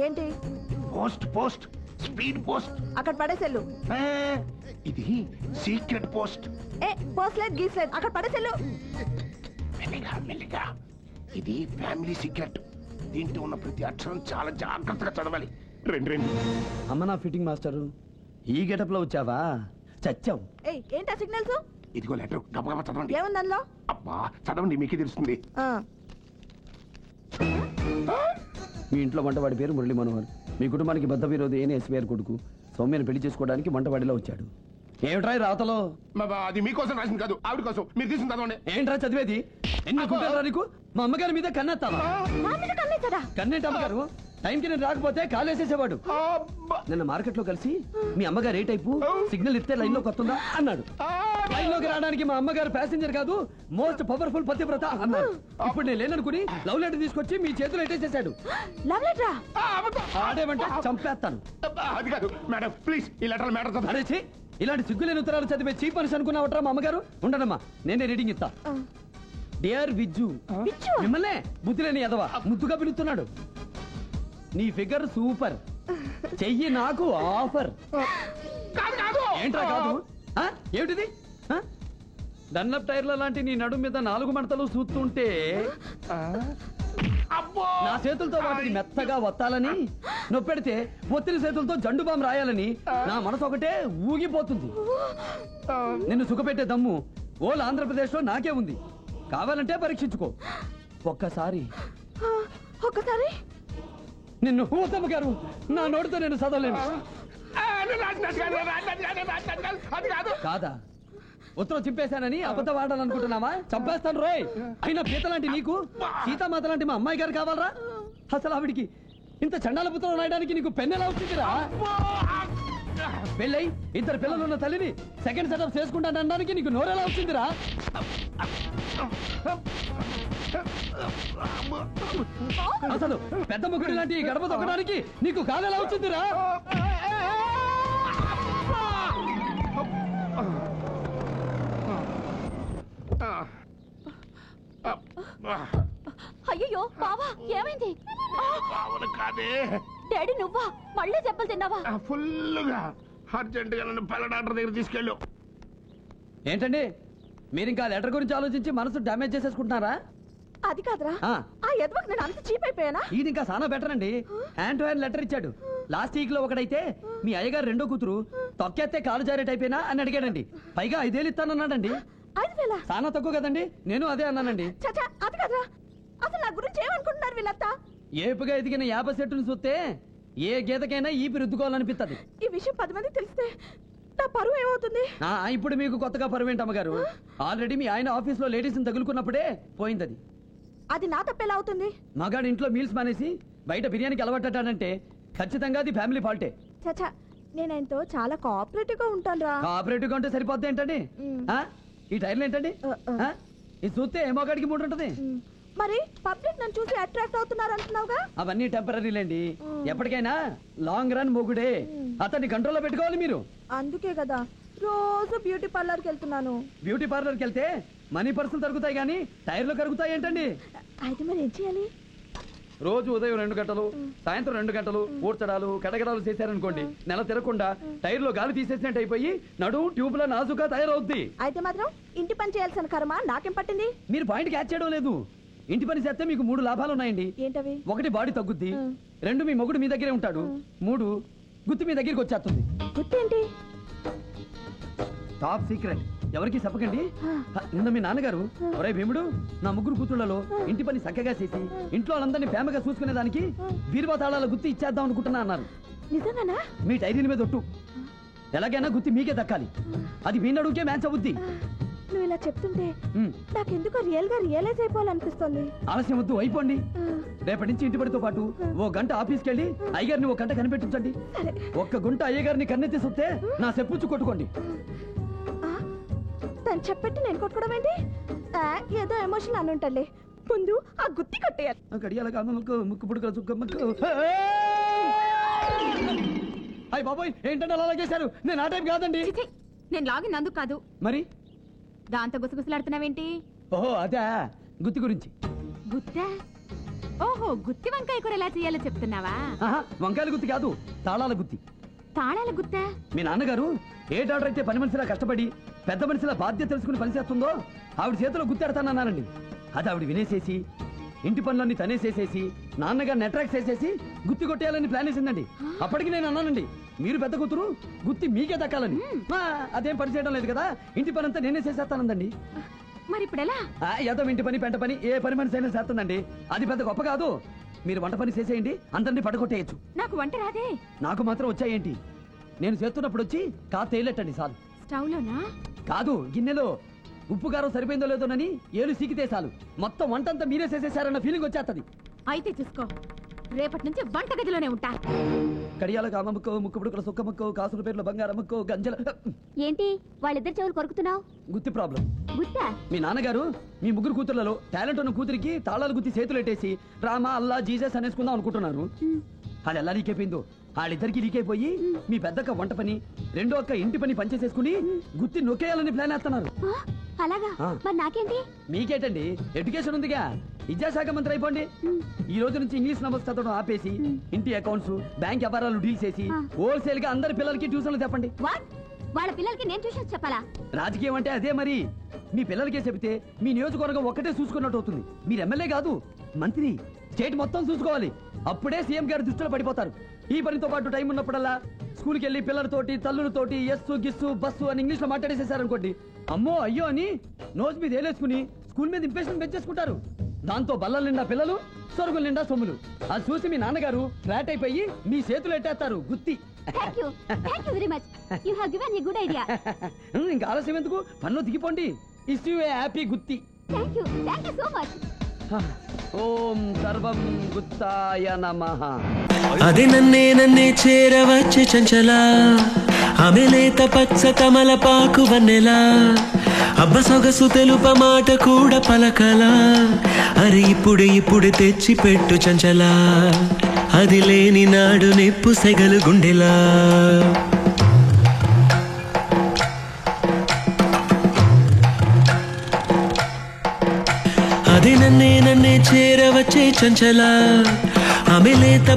ఏంటి? Post post speed post. అక్కడ పడేసెల్లు. ఇది సీక్రెట్ పోస్ట్. పోస్ట్ లేదు గీస్లేదు, అక్కడ పడేసెల్లు. మెల్లిగా మెల్లిగా. ఇది ఫ్యామిలీ సీక్రెట్. దీంట్లో ఉన్న ప్రతి అక్షరం చాలా జాగ్రత్తగా చదవాలి. రెండు రెండు. అమ్మ నా ఫిట్టింగ్ మాస్టరు, ఈ గెటప్ లో వచ్చావా? చచ్చావు. ఏంటా సిగ్నల్స్? ఇదిగో లెటర్, గబగబా చదవండి. ఏముంది అందులో? అబ్బా చదవండి, మీకే తెలుస్తుంది. మీ ఇంట్లో వంటవాడి పేరు మురళీ మనోహర్. మీ కుటుంబానికి బద్ద విరోధి అయిన ఎస్వీఆర్ కొడుకు సౌమ్యను పెళ్లి చేసుకోవడానికి వంటవాడిలో వచ్చాడు. ఏమిట్రా రాతలో? అది మీకోసం రాసింది కాదు, ఆవిడ కోసం. మీరు తీసుకుని చదవండి. ఏంట్రా చదివేది? ఎన్ని కుట్టారా నీకు? మా అమ్మగారి మీద కన్నెత్తావా? కన్నేంటి అమ్మగారు? టైంకి నేను రాకపోతే కాలేసేసేవాడు. నిన్న మార్కెట్ లో కలిసి మీ అమ్మగారు ఏ టైపు, సిగ్నల్ ఇస్తే లైన్ లోకి వస్తుందా అన్నాడు. లైన్ లోకి రావడానికి మా అమ్మగారు ప్యాసింజర్ కాదు, మోస్ట్ పవర్ఫుల్ పతివ్రత అన్నాడు. ఇప్పుడు నేను లేననుకుని లవ్ లెటర్ తీసుకొచ్చి మీ చేతులు ఎట్టేసేసాడు. ఆడేమంటే చంపేస్తాను. అది కాదు మేడం, ప్లీజ్ ఈ లెటర్ మేడం. అరే ఇలాంటి సిగ్గులేని ఉత్తరాలు చదివే చీప్ మనిషి అనుకున్నావట్రా మా అమ్మగారు? ఉండనమ్మా, నేనే రీడింగ్ ఇస్తా. డియర్ విజ్జు, మిమ్మల్నే బుద్ధి లేని ఎదవా ముద్దుగా పిలుస్తున్నాడు. నీ ఫిగర్ సూపర్, చెయ్యి నాకు ఆఫర్. ఏంట్రా కాదు? ఏమిటిది? డన్లప్ టైర్ల లాంటి నీ నడుము మీద 4 మడతలు చూస్తుంటే నా చేతులతో వాటిని మెత్తగా వత్తాలని, నొప్పెడితే ఒత్తిడి చేతులతో జండు బాంబు రాయాలని నా మనసు ఒకటే ఊగిపోతుంది. నిన్ను సుఖపెట్టే దమ్ము ఓల్ ఆంధ్రప్రదేశ్ లో నాకే ఉంది. కావాలంటే పరీక్షించుకో. ఒక్కసారి నిన్ను ఊతమ్మ గారు నా నోటితో నేను చదవలేను. కాదా? ఉత్తరం చింపేశానని అబద్ధం ఆడాలనుకుంటున్నావా? చంపేస్తాను రోయ్. అయినా పీత లాంటి నీకు సీతామాత లాంటి మా అమ్మాయి గారు కావాలరా? అసలు ఆవిడికి ఇంత చండాల పుత్రం రాయడానికి నీకు పెన్నెలా వచ్చిందిరా? పెళ్ళై 2 పిల్లలున్న తల్లిని సెకండ్ సెటప్ చేసుకుంటానడానికి నీకు నోరెలా వచ్చిందిరా? అసలు పెద్ద ముగ్గురు లాంటి గడప తొక్కడానికి నీకు కాలెలా వచ్చిందిరా? అయ్యో బావా, ఏమైంది? కాదే డాడీ, నువ్వా? మళ్ళీ దెబ్బలు తిన్నావా? ఫుల్లుగా. అర్జెంట్ గా నన్ను పల్ల డాక్టర్ దగ్గర తీసుకెళ్ళు. ఏంటండి మీరు ఇంకా లెటర్ గురించి ఆలోచించి మనసు డామేజ్ చేసేసుకుంటున్నారా? అది కాదురా, ఆ ఎదవకు నేను అంత చీప్ అయిపోయానా? ఇది ఇంకా చాలా బెటర్ అండి. హ్యాండ్ టు హ్యాండ్ లెటర్ ఇచ్చాడు. లాస్ట్ వీక్ లో ఒకడైతే మీ అయ్యగారు రెండో కూతురు తొక్కేస్తే కాలు జారేట్ అయిపోయినా అని అడిగాడండి. పైగా 5 వేలు ఇస్తానన్నాడండి. 5 వేల? చాలా తక్కువ కదండి. నేను అదే అన్నానండి. చచ్చా, అది కాదురా. అసలు నా గురించి ఏమనుకుంటున్నారు వీళ్ళంతా? ఏపుగా ఎదిగిన 50 సెట్టును చూస్తే ఏ గీతకైనా ఈపి రుద్దుకోవాలనిపిస్తుంది. ఈ విషయం 10 మందికి తెలిస్తే నా పరువు ఏమవుతుంది? ఇప్పుడు మీకు కొత్తగా పరువు ఏంటమ్మ గారు? ఆల్రెడీ మీ ఆయన ఆఫీస్ లో లేడీస్ తగులుకున్నప్పుడే పోయింది. అది అది నా తప్పెలా అవుతుంది? మగాడు ఇంట్లో మీల్స్ మానేసి బయట బిర్యానీకి అలవాటాడంటే ఖచ్చితంగా అది ఫ్యామిలీ ఫాల్టే. చచ్చా, నేను ఆయనతో చాలా కోఆపరేటివ్ గా ఉంటాను రా. కోఆపరేటివ్ గా ఉంటే సరిపోద్ది ఏంటండి? ఈ టైర్లు ఏంటండి? ఇది చూస్తే ఏ మగాడికి మూడు ఉంటుంది. మరి పబ్లిక్ నన్ను చూసి అట్రాక్ట్ అవుతున్నారు అంటున్నావుగా? అవన్నీ టెంపరీలేండి. ఎప్పటికైనా లాంగ్ రన్ మొగుడే. అతన్ని కంట్రోల్లో పెట్టుకోవాలి మీరు. అందుకే కదా రోజు బ్యూటీ పార్లర్కి వెళ్తున్నాను. బ్యూటీ పార్లర్కి వెళ్తే మనీ పర్సులు తరుగుతాయి కానీ టైర్లు కరుగుతాయి ఏంటండి? అయితే మరి ఏం చేయాలి? రోజు ఉదయం 2 గంటలు, సాయంత్రం 2 గంటలు ఊడ్చడాలు కడగడాలు చేశారనుకోండి, నెల తిరగకుండా టైర్లో గాలి తీసేసినట్టు అయిపోయి నడు ట్యూబ్లో నాజుగా తయారవుద్ది. అయితే మాత్రం ఇంటి పని చేయాల్సిన కర్మ నాకేం పట్టింది? మీరు పాయింట్ క్యాచ్ చేయడం లేదు. ఇంటి పని చేస్తే మీకు 3 లాభాలు ఉన్నాయండి. ఏంటవి? 1 బాడీ తగ్గుద్ది, 2 మీ మొగుడు మీ దగ్గరే ఉంటాడు, 3 గుత్తి మీ దగ్గరికి వచ్చేస్తుంది. గుర్తేంటి? టాప్ సీక్రెట్, ఎవరికి చెప్పకండి. నిన్న మీ నాన్నగారు ఒరే భీముడు, నా 3 కూతుళ్లలో ఇంటి పని చక్కగా చేసి ఇంట్లో వాళ్ళందరినీ ప్రేమగా చూసుకునే దానికి బీరువా తాళాల గుత్తి ఇచ్చేద్దాం అనుకుంటున్నా అన్నారు. నిజంగానా? మీ టైరీల మీద ఒట్టు. ఎలాగైనా గుత్తి మీకే దక్కాలి. అది మీ నడుకే మ్యాచ్ అవుద్ది. నువ్వు ఇలా చెప్తుంటే నాకెందుకో రియల్ గా రియలైజ్ అయిపోవాలనిపిస్తుంది. ఆలస్యం వద్దు, అయిపోండి. రేపటి నుంచి ఇంటి పడితో పాటు 1 గంట ఆఫీస్కి వెళ్ళి అయ్యగారిని 1 గంట కనిపెట్టించండి. 1 గంట అయ్యగారిని కన్నెత్తి చూస్తే నా చెప్పుచ్చు కొట్టుకోండి. తను చెప్పెట్టి నేను కొట్టుకోవడం ఏంటి? ఏదో ఎమోషన్ అని ఉంటాడులే. ముందు ఆ గుత్తి కొట్టేయాలి. ముక్కు పుడుక అయ్య బాబోయ్, ఏంటంటే అలా చేశారు? నేను ఆ టైం కాదండి. నేను లాగిన్ అందుకు కాదు. మరి దాంతో గుసగుసలాడుతున్నావేంటి? ఓహో అదే గుత్తి గురించి. గుత్తా? ఓహో, గుత్తి వంకాయ కూర ఎలా చేయాలో చెప్తున్నావా? వంకాయల గుత్తి కాదు, తాళాల గుత్తి. తాళాల గుత్తా? మీ నాన్నగారు ఏ డాక్టర్ అయితే పని మనిషిలా కష్టపడి పెద్ద మనిషిలా బాధ్యత తెలుసుకుని పనిచేస్తుందో ఆవిడ చేతిలో గుర్తెడతానన్నానండి. అది ఆవిడ వినేసేసి ఇంటి పనులన్నీ తనేసేసేసి నాన్నగారిని అట్రాక్ట్ చేసేసి గుత్తి కొట్టేయాలని ప్లాన్ వేసిందండి. అప్పటికి నేను అన్నానండి, మీరు పెద్ద కూతురు, గుత్తి మీకే దక్కాలని. అదేం పని చేయడం లేదు కదా, ఇంటి పని అంతా నేనే చేసేస్తానందండి. మరి ఇప్పుడు ఎలా? ఏదో ఇంటి పని పెంట పని ఏ పని మనిషి అయినా చేస్తుందండి. అది పెద్ద గొప్ప కాదు. మీరు వంట పని చేసేయండి, అందరినీ పడగొట్టేయచ్చు. నాకు వంట రాదే. నాకు మాత్రం వచ్చాయేంటి, నేను చేస్తున్నప్పుడు వచ్చి కాస్త తేలెట్టండి చాలు. స్టవ్ లోనా? కాదు, గిన్నెలో ఉప్పు కారం సరిపోయిందో లేదోనని ఏలు సీకితే చాలు మొత్తం వంటంతా మీరే చేసేసారన్న ఫీలింగ్ వచ్చేస్తది. అయితే చూసుకో, రేపటి నుంచి వంట గదిలోనే ఉంటా. కడియాల కామమ్మకో, ముక్కు పుడుకుల సుక్కమ్మకో, కాసుల పేర్ల బంగారమ్మకో, గంజల. ఏంటి వాళ్ళిద్దరు చెవులు కొరుకుతున్నావు? గుత్తి ప్రాబ్లం. గుత్తా? మీ నాన్నగారు మీ ముగ్గురు కూతుర్లలో టాలెంట్ ఉన్న కూతురికి తాళాలు గుత్తి చేతులు ఎట్టేసి రామా అల్లా జీసస్ అనేసుకుందాం అనుకుంటున్నారు. అది ఎలా లీకైపోయిందో వాళ్ళిద్దరికి లీకైపోయి మీ పెద్దక్క వంట పని, రెండో అక్క ఇంటి పని పనిచేసేసుకుని గుత్తి నొక్కేయాలని ప్లాన్ వేస్తున్నారు. అలాగా? మరి నాకేంటి? మీకేటండి, ఎడ్యుకేషన్ ఉందిగా, విద్యాశాఖ మంత్రి అయిపోండి. ఈ రోజు నుంచి ఇంగ్లీష్ నమస్ చదవడం ఆపేసి ఇంటి అకౌంట్స్, బ్యాంక్ వ్యాపారాలు డీల్ చేసి హోల్సేల్ గా అందరి పిల్లలకి ట్యూషన్లు చెప్పండి. వాళ్ళ పిల్లలకి నేను ట్యూషన్ చెప్పాలా? రాజకీయం అంటే అదే మరి. మీ పిల్లలకే చెబితే మీ నియోజకవర్గం ఒక్కటే చూసుకున్నట్టు అవుతుంది. మీరు ఎమ్మెల్యే కాదు, మంత్రి. స్టేట్ మొత్తం చూసుకోవాలి. అప్పుడే సీఎం గారి దృష్టిలో పడిపోతారు. ఈ పనితో పాటు టైం ఉన్నప్పుడల్లా స్కూల్కి వెళ్ళి పిల్లలతోటి తల్లులతోటి ఎస్సు గిస్సు బస్సు అని ఇంగ్లీష్ లో మాట్లాడేసేసారనుకోండి, అమ్మో అయ్యో అని నోజ్ మీద ఏలేసుకుని స్కూల్ మీద ఇంప్రెషన్ పెంచేసుకుంటారు. దాంతో బల్లల నిండా పిల్లలు, సొరుగుల నిండా సొమ్ములు. అది చూసి మీ నాన్నగారు ఫ్లాట్ అయిపోయి మీ చేతులు ఎట్టేస్తారు గుత్తి. ఇంకా ఆలస్యం ఎందుకు, పనిలో దిగిపోండి. ఇస్ యు ఏ హ్యాపీ గుత్తి. ఓం సర్వం గుత్తాయ నమః. అది నన్నే చేరవచ్చే చంచల, ఆమె లేత పచ్చ కమలపాకు వన్నెలా, అబ్బ సొగసు తెలుప మాట కూడా పలకలా. అరే ఇప్పుడు తెచ్చి పెట్టు చంచల, అది లేని నాడు నెప్పు సెగలు గుండెలా. అది నన్నే చేరవచ్చే చంచల, ఆమె లేత